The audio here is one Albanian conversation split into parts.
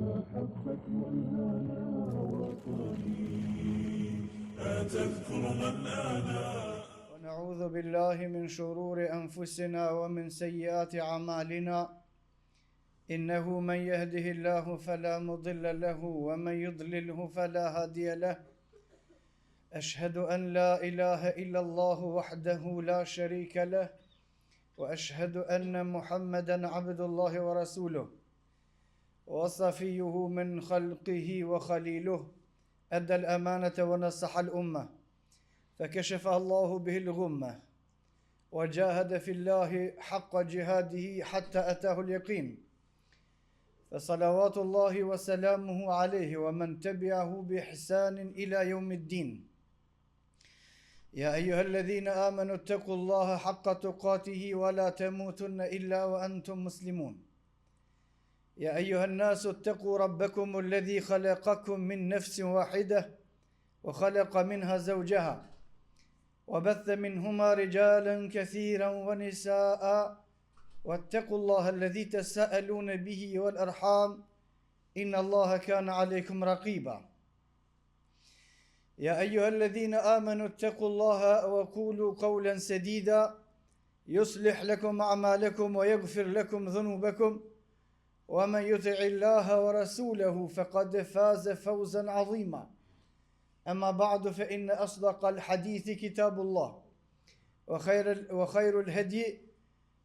محبة والهنا وطني أتذكر من أنا. ونعوذ بالله من شرور أنفسنا ومن سيئات أعمالنا إنه من يهده الله فلا مضل له ومن يضلله فلا هادي له أشهد أن لا إله إلا الله وحده لا شريك له وأشهد أن محمدا عبد الله ورسوله وصفيه من خلقه وخليله أدى الأمانة ونصح الأمة فكشف الله به الغمة وجاهد في الله حق جهاده حتى أتاه اليقين فصلوات الله وسلامه عليه ومن تبعه بإحسان إلى يوم الدين. يا أيها الذين آمنوا اتقوا الله حق تقاته ولا تموتن إلا وأنتم مسلمون. يا أيها الناس اتقوا ربكم الذي خلقكم من نفس واحدة وخلق منها زوجها وبث منهما رجالا كثيرا ونساء واتقوا الله الذي تساءلون به والأرحام إن الله كان عليكم رقيبا. يا أيها الذين آمنوا اتقوا الله وقولوا قولا سديدا يصلح لكم أعمالكم ويغفر لكم ذنوبكم ومن يطع الله ورسوله فقد فاز فوزا عظيما. أما بعد فإن أصدق الحديث كتاب الله وخير الهدي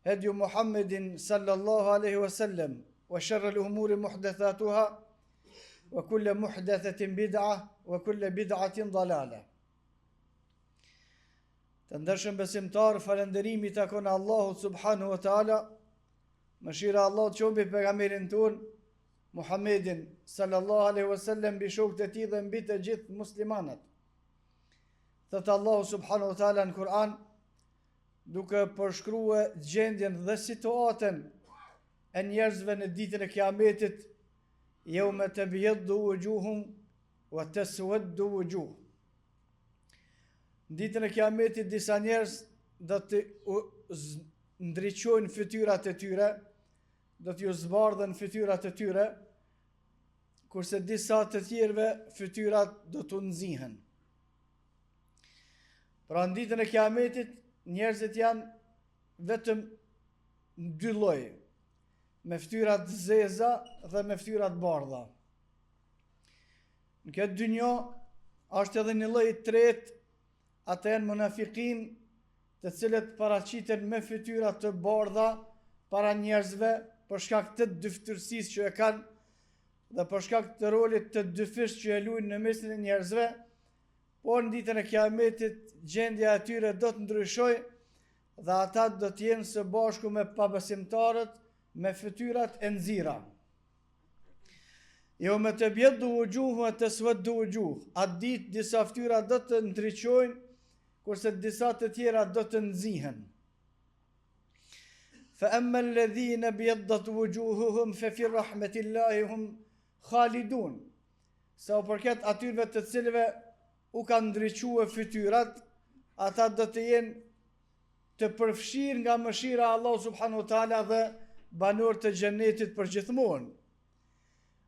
هدي محمد صلى الله عليه وسلم وشر الأمور محدثاتها وكل محدثة بدعة وكل بدعة ضلالة. Të ndershëm besimtar, falënderimi takon Allahut subhanahu wa taala. Mëshira e Allahut qoftë mbi pejgamberin ton Muhammedin sallallahu alaihi wasallam, mbi shokët e tij dhe mbi të gjithë muslimanët. Thot Allahu subhanahu wa taala në Kur'an, duke përshkruar gjendjen dhe situatën e njerëzve në ditën e Kiametit, yawma tabyaddu wujuhum wa taswaddu wujuh. Në ditën e Kiametit disa njerëz do të ndriçojnë fytyrat e tyre, do t'ju zbardhen fytyrat e tyre, kurse disa të tjerëve fytyrat do t'u nxihen. Pra në ditën e Kiametit njerëzit janë vetëm në dy lloje, me fytyrat zeza dhe me fytyrat bardha. Në këtë dynjë është edhe një lloj i tretë, ata janë munafikin, të cilët paraqiten me fytyra të bardha para njerëzve për shkak të dyftërsisë që e kanë dhe për shkak të rolit të dyfisht që e luajnë në mesin e njerëzve, por në ditën e Kiametit gjendja e tyre do të ndryshojë dhe ata do të jenë së bashku me pabesimtarët me fytyrat e nxira. Jo me të bjeddu wujuhu e të swaddu wujuh. Atë ditë disa fytyra do të ndriçojnë, kurse disa të tjera do të nxihen. Fa amma alladhina biyaddat wujuhuhum fa fi rahmatillahi hum khalidun. Sa u përket atyre të cilëve u kanë ndriçuar fytyrat, ata do të jenë të përfshirë nga mëshira e Allahut subhanahu wa taala dhe banor të xhenetit përgjithmonë.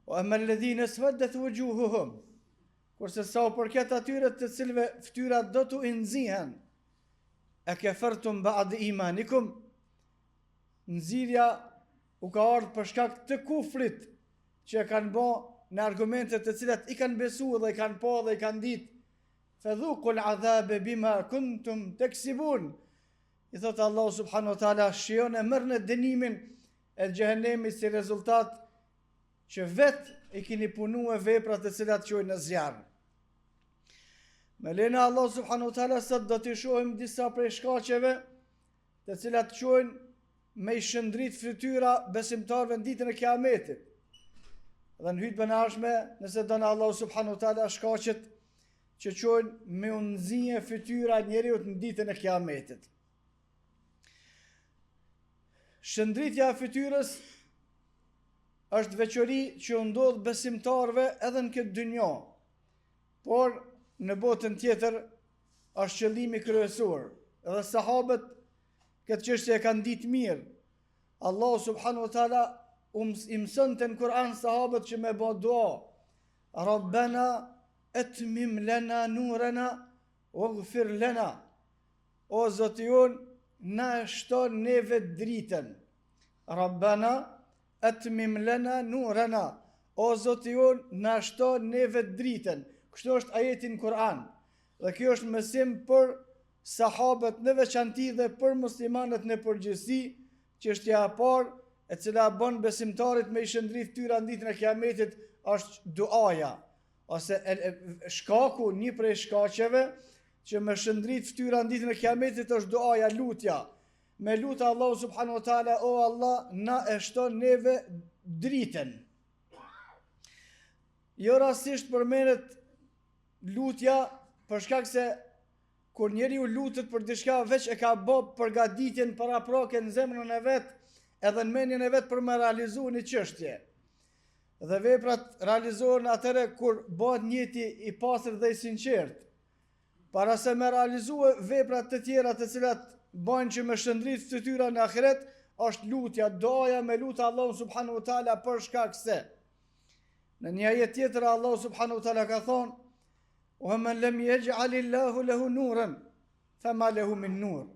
Wa amma alladhina swaddat wujuhuhum, kurse sa u përket atyre të cilëve fytyrat do t'u nxihen, e kafartum ba'd imanikum, nxirja u ka ardhur për shkak të kufrit që e kanë bë në argumentet të cilat i kanë besuar dhe i kanë pa dhe i kanë ditë. Fadhuqul adhabe bima kuntum taksibun. I thot Allahu subhanahu wa taala, shijoni merrni dënimin e xhehenemit si rezultat që vetë i keni punuar veprat të cilat çojnë në zjarr. Me lena Allah subhanahu wa taala sot do të shohim disa prej shkaqeve të cilat çojnë me i shëndrit fytyra besimtarëve në ditën e Kiametit. Dhe në hutbën e ardhshme, nëse don Allah subhanahu wa taala, shkaqet që çojnë me u nxjerrë fytyra e njeriut në ditën e Kiametit. Shëndritja e fytyrës është veçori që u ndodh besimtarëve edhe në këtë dynjë, por në botën tjetër është qëllimi kryesor. Edhe sahabët këtë çështje e kanë ditë mirë. Allahu subhanahu wa taala i mësonte në Kur'an sahabët që me bë dua. Rabbana atmim lana nurana waghfir lana. O Zoti jon, na shton neve dritën. Rabbana atmim lana nurana. O Zoti jon, na shton neve dritën. Kështu është ajeti në Kur'an. Dhe kjo është mësim për sahabët në veçanti dhe për muslimanët në përgjithësi, çështja e parë e cila bën besimtarit me i shëndrit fytyra në ditën e Kiametit është duaja, ose shkaku, një prej shkaqeve që me shëndrit fytyra në ditën e Kiametit është duaja, lutja. Me lutë Allahu subhanahu wa taala, o Allah, na e shton neve dritën. Jo rastisht përmenet lutja për shkak se kur njeriu lutet për diçka veç e ka bë përgatitjen paraprake në zemrën e vet, edhe në mendjen e vet për me realizuar një çështje. Dhe veprat realizohen atëre kur bëhet njëti i pastër dhe i sinqert. Para se me realizue veprat të tjera të cilat bën që me shëndrit fytyra në ahiret, është lutja, doja me lutë Allahu subhanahu wa taala për shkak se në një ajet tjetër Allahu subhanahu wa taala ka thonë: وَمَنْ لَمْ يَجْعَلِ اللَّهُ لَهُ نُورًا فَمَا لَهُ مِنْ نُورٍ.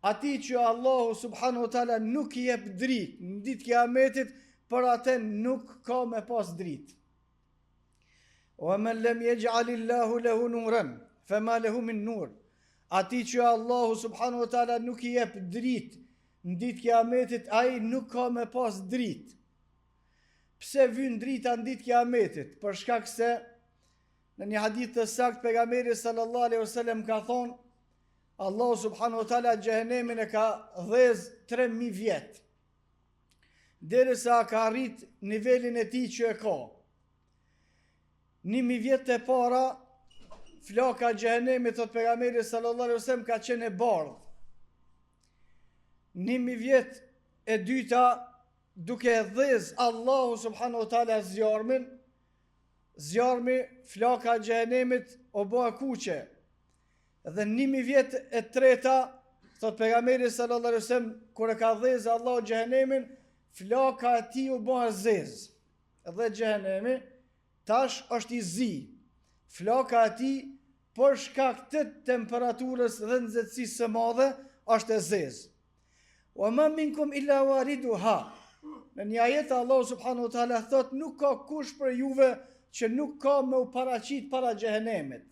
Ati që Allahu subhanahu wa taala nuk i jep dritë në ditë Kiametit, për atë nuk ka me pas dritë. وَمَنْ لَمْ يَجْعَلِ اللَّهُ لَهُ نُورًا فَمَا لَهُ مِنْ نُورٍ. Ati që Allahu subhanahu wa taala nuk i jep dritë në ditë Kiametit, ai nuk ka me pas dritë. Pse vjen drita në ditë Kiametit? Për shkak se në një hadith të sakt pejgamberi sallallahu alaihi wasallam ka thonë: Allahu subhanahu wa taala xhehenemin e ka dhëz 3000 vjet, derisa ka arrit nivelin e tij që e ka. 1000 vjet e para flaka e xhehenemit, thot pejgamberi sallallahu alaihi wasallam, ka qenë e bardhë. 1000 vjet e dyta duke dhëz Allahu subhanahu wa taala zjarmi, flaka e xhehenemit o bëa kuqe. Dhe 1000 vjet e treta, thot pejgamberi sallallahu alaihi wasallam, kur e ka dhëz Allahu xhehenemin, flaka e tij u bëa zez. Dhe xhehenemi tash është i zi. Flaka e tij për shkak të temperaturës dhe nxehtësisë së madhe është e zez. Wa ma minkum illa wariduha. Në një ajet Allahu subhanahu wa taala thot: nuk ka kush për juve që nuk ka me u paraqit para xhehenemit.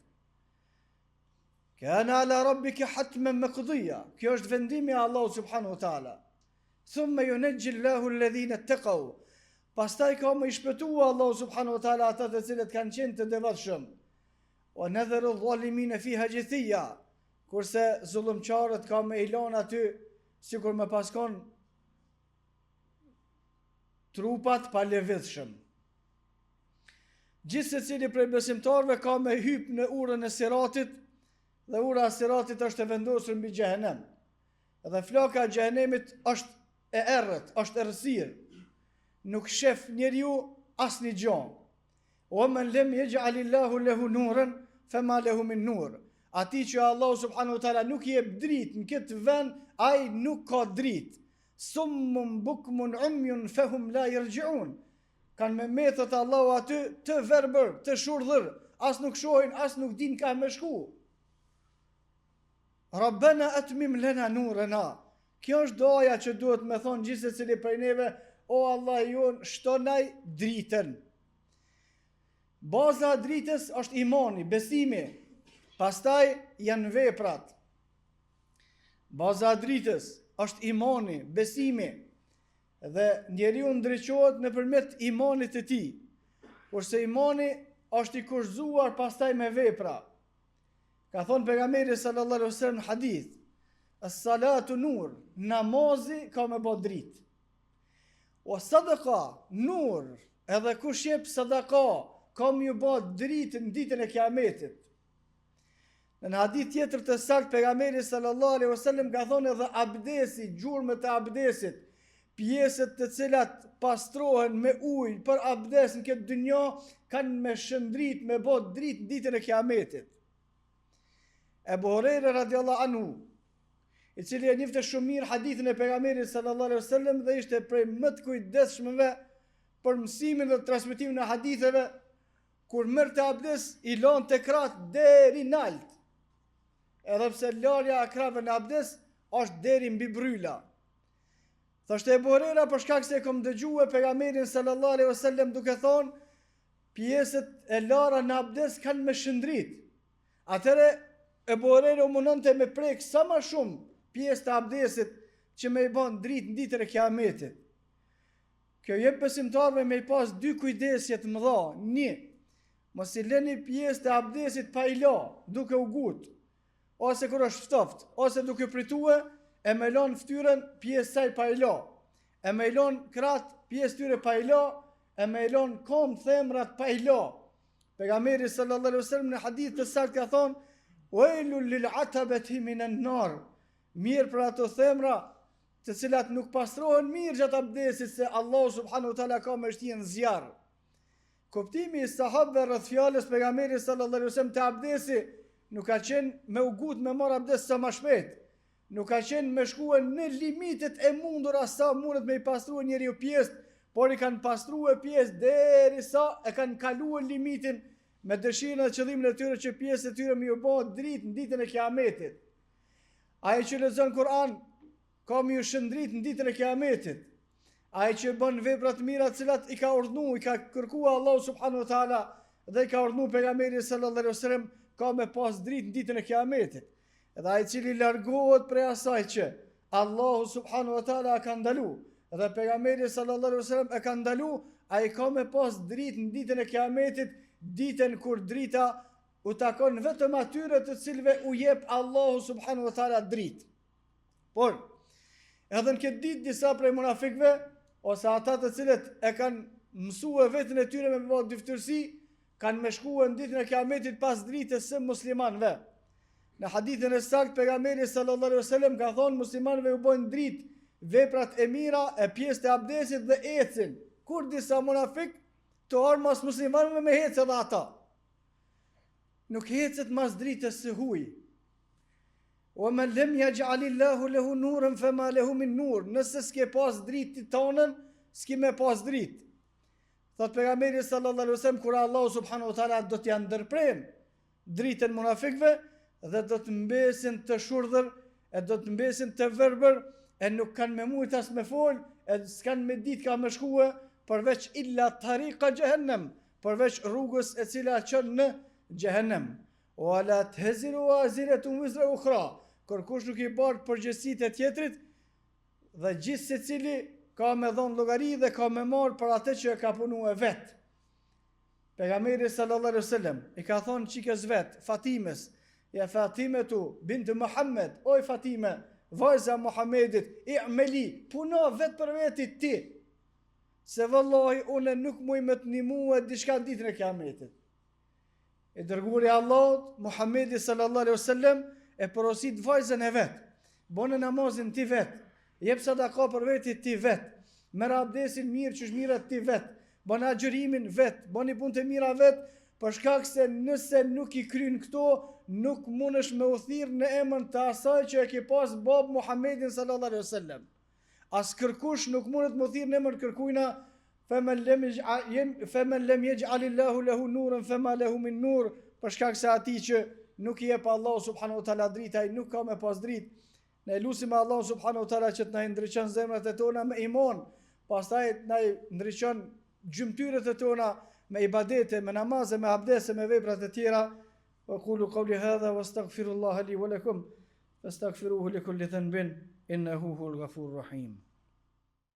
Kana ala rabbika hatman maqdiya. Kjo është vendimi i Allahut subhanahu wa taala. Thumma yunajji Allahu alladhina ittaqaw. Pastaj ka më i shpëtua Allahu subhanahu wa taala ata të cilët kanë qenë të devotshëm. Wa nadharu adh-dhalimina fiha jithiya. Kurse zullumçarët ka më i lënë aty sikur më paskon trupat pa lëvizshëm. Gjithë se cili prej besimtarve ka me hyp në urën e siratit, dhe ura e siratit është e vendosur mbi xhehenem. Dhe flaka e xhehenemit është e errët, është errësirë. Nuk shef njeriu asnjë gjë. O men lem yaj'alillahu lahu nuran fama lahu min nur. Ati që Allahu subhanahu wa taala nuk i jep dritë në këtë vend, ai nuk ka dritë. Summun bukmun umyun fahum la yarji'un. Kanë me metët Allahu aty të verbër, të shurdhër, as nuk shohin, as nuk din ka me shku. Rabbana atmim lana nurana. Kjo është doja që duhet me thonë gjithë secili prej neve: o Allah jon, shtonaj dritën. Baza e dritës është imani, besimi. Pastaj janë veprat. Baza e dritës është imani, besimi. Dhe njeriu ndriçohet nëpërmjet imanit të tij. Kurse imani është i kurzuar pastaj me vepra. Ka thonë pejgamberi sallallahu alaihi wasallam në hadith: as-salatu nur, namazi ka me bë dritë. O sadaka, nur, edhe kush jep sadaka, ka me bë dritë në ditën e Kiametit. Në hadith tjetër të saktë pejgamberi sallallahu alaihi wasallam ka thonë edhe abdesi, gjurmët e abdesit, pjesët të cilat pastrohen me ujë për abdes në këtë dynjë, kanë me shëndrit, me bë dritë në ditën e Kiametit. Ebu Hurajra radiallahu anhu i cili e njifte shumë mirë hadithin e pejgamberit sallallahu alaihi wasallam dhe ishte prej më të kujdesshmëve për mësimin dhe transmetimin e haditheve, kur merrte abdes i lante krahët deri nalt. Edhe pse larja e krahëve në abdes është deri mbi bryla. Thoshte Ebu Hurajra, për shkak se e kom dëgjuar pejgamberin sallallahu alaihi wasallam duke thonë, pjesët e lara në abdes kanë me shëndrit. Atëre Ebu Hurajra u mundonte me prek sa më shumë pjesë të abdesit që me i bën dritë në ditën e Kiametit. Kjo jep besimtarëve me i pas dy kujdesje të mëdha. Një, mos i lëni pjesë të abdesit pa i la, duke u gut, ose kur është ftoft, ose duke pritue, e me lën fytyrën pjesë saj pa i la, e me lën krahët pjesë tyre pa i la, e me lën kom themrat pa i la. Pejgamberi sallallahu alaihi wasallam në hadith të saktë ka thonë: "Wailul lil atabati minan nar." Mirë për ato themra të cilat nuk pastrohen mirë gjatë abdesit, se Allah subhanahu wa taala ka me shtjen zjarr. Kuptimi i sahabëve rreth fjalës pejgamberit sallallahu alaihi wasallam te abdesi nuk ka qenë me u gut me marr abdes sa më shpejt. Nuk ka qenë me shkuar në limitet e mundura sa mundet me i pastruar njeriu pjesë, por i kanë pastruar pjesë derisa e kanë kaluar limitin me dëshirën dhe qëllimin e tyre që pjesët e tyre më u bëhen dritë në ditën e Kiametit. Ai që lexon Kur'an ka më u shëndrit në ditën e Kiametit. Ai që bën vepra të mira të cilat i ka urdhëruar, i ka kërkuar Allahu subhanahu wa taala dhe i ka urdhëruar pejgamberi sallallahu alaihi wasallam, ka me pas dritë në ditën e Kiametit. Edhe ai cili largohet prej asaj që Allahu subhanahu wa taala ka ndaluar dhe pejgamberi sallallahu alaihi wasallam e ka ndaluar, ai ka me pas dritë në ditën e Kiametit, ditën kur drita u takon vetëm atyre të cilëve u jep Allahu subhanahu wa taala dritë. Por edhe në këtë ditë disa prej munafikëve ose ata të cilët e kanë mësuar veten e tyre me bë dyftërsi, kanë me shkuar në ditën e Kiametit pas dritës së muslimanëve. Në hadithin e saktë pejgamberi sallallahu alaihi wasallam ka thonë, muslimanëve u bën dritë veprat e mira e pjesët e abdesit dhe ecin. Kur disa munafik të ardhë mas muslimanëve me hecë edhe ata. Nuk hecet mas dritës së huj. O me lem yaj'alillahu lahu nuran fama lahu min nur. Nëse s'ke pas dritë tonën, s'ke me pas dritë. Thot pejgamberi sallallahu alaihi wasallam, kur Allahu subhanahu wa taala do t'ia ndërprem dritën munafikëve dhe do të mbesin të shurdhër, e do të mbesin të verbër, e nuk kanë me mujt as me fol, e s'kan me ditë ka me shkue, përveç illa tariqa jahannam, përveç rrugës e cila çon në Jahannam. Wala tahziru waziratun wizra ukhra. Kërkush nuk i bart përgjegjësitë e tjetrit dhe gjithë secili ka me dhon llogari dhe ka me marr për atë që e ka punuar vet. Pejgamberi sallallahu alaihi wasallam i ka thonë çikës vet, Fatimes: "Ya Fatimatu bint Muhammad, oj Fatime, vajza Muhammedit, i'meli, puno vet për vetit ti. Se vallahi unë nuk muj me të ndihmua diçka ditën e Kiametit." E dërguari i Allahut, Muhammedi sallallahu alaihi wasallam, e porosit vajzën e vet. Bënë namazin ti vet, jep sadaka për vetit ti vet, merr abdesin mirë që shmirat ti vet, bën agjërimin vet, bëni punë të mira vet, për shkak se nëse nuk i kryen këto, nuk mundesh me u thirr në emër të asaj që e ke pas bab Muhammedin sallallahu alaihi wasallam. As kërkush nuk mundet me u thirr në emër kërkujna, femen lem yaj'alillahu lahu nuran fema lahu min nur, për shkak se atij që nuk i jep Allahu subhanahu wa taala dritë, ai nuk ka me pas dritë. Ne lutim Allahu subhanahu wa taala që të na ndriçon zemrat e tona me iman, pastaj na ndriçon gjymtyrët e tona me ibadete, me namaze, me abdese, me veprat e tjera. Wa qulu qawli hadha wastaghfirullaha li wa lakum fastaghfiruhu li kulli dhanbin innahu huwal ghafurur rahim.